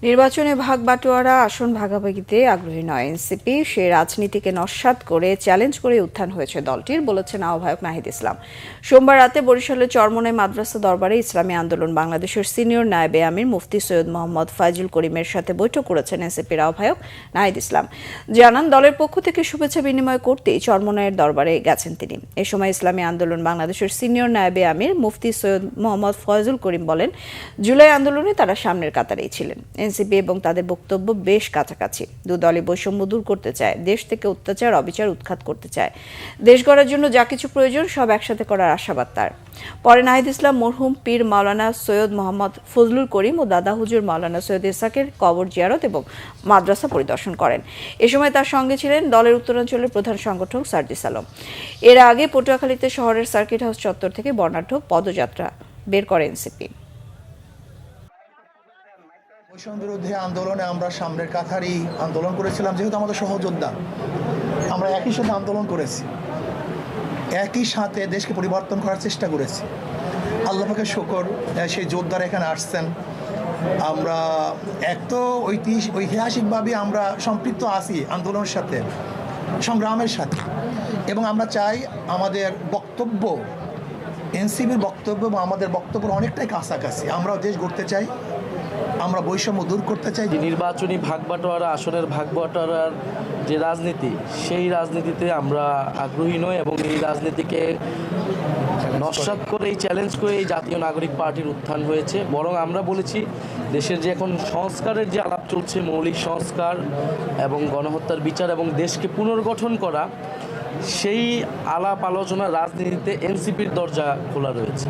নির্বাচনে ভাগ বাটোয়ারা আসন ভাগাভাগিতে আগ্রহী নয় এনসিপি। সে রাজনীতিকে নস্যাৎ করে চ্যালেঞ্জ করে উত্থান হয়েছে দলটির, বলেছেন আহ্বায়ক নাহিদ ইসলাম। সোমবার রাতে বরিশালের চরমোনাই মাদ্রাসা দরবারে ইসলামী আন্দোলন বাংলাদেশের সিনিয়র নায়েবে আমির মুফতি সৈয়দ মোহাম্মদ ফায়জুল করিমের সাথে বৈঠক করেছেন এনসিপির আহ্বায়ক নাহিদ ইসলাম। জানান, দলের পক্ষ থেকে শুভেচ্ছা বিনিময় করতেই চরমোনাইয়ের দরবারে গেছেন তিনি। এ সময় ইসলামী আন্দোলন বাংলাদেশের সিনিয়র নায়েবে আমির মুফতি সৈয়দ মোহাম্মদ ফায়জুল করিম বলেন, জুলাই আন্দোলনে তারা সামনের কাতারেই ছিলেন। এনসিপি এবং তাদের বক্তব্য বেশ কাছাকাছি। দু দলই বৈষম্য দূর করতে চায়, দেশ থেকে অত্যাচার অবিচার উৎখাত করতে চায়, দেশ গড়ার জন্য যা কিছু প্রয়োজন সব একসাথে করার আশাবাদ তার। পরে নাহিদ ইসলাম মরহুম পীর মাওলানা সৈয়দ মোহাম্মদ ফজলুল করিম ও দাদা হুজুর মাওলানা সৈয়দ ইসাকের কবর জিয়ারত এবং মাদ্রাসা পরিদর্শন করেন। এ সময় তার সঙ্গে ছিলেন দলের উত্তরাঞ্চলের প্রধান সংগঠক সার্জিস আলম। এর আগে পটুয়াখালীতে শহরের সার্কিট হাউস চত্বর থেকে বর্ণাঢ্য পদযাত্রা বের করে এনসিপি। বৈষম্য বিরোধী আন্দোলনে আমরা সামনের কাতারই আন্দোলন করেছিলাম, যেহেতু আমাদের সহযোদ্ধা, আমরা একই সাথে আন্দোলন করেছি, একই সাথে দেশকে পরিবর্তন করার চেষ্টা করেছি। আল্লাহ পাকের শুকর, সেই যোদ্ধারা এখানে আসছেন। আমরা এক তো ঐতিহাসিকভাবে আমরা সম্পৃক্ত আছি আন্দোলনের সাথে, সংগ্রামের সাথে, এবং আমরা চাই আমাদের বক্তব্য, এনসিপির বক্তব্য এবং আমাদের বক্তব্য অনেকটাই কাছাকাছি। আমরাও দেশ গড়তে চাই, আমরা বৈষম্য দূর করতে চাই। নির্বাচনী ভাগবাটোয়ারা, আসনের ভাগবাটোয়ারার যে রাজনীতি, সেই রাজনীতিতে আমরা আগ্রহী নই এবং এই রাজনীতিকে নস্যাৎ করে, এই চ্যালেঞ্জ করে এই জাতীয় নাগরিক পার্টির উত্থান হয়েছে। বরং আমরা বলেছি, দেশের যে এখন সংস্কারের যে আলাপ চলছে, মৌলিক সংস্কার এবং গণহত্যার বিচার এবং দেশকে পুনর্গঠন করা, সেই আলাপ আলোচনা রাজনীতিতে এনসিপির দরজা খোলা রয়েছে।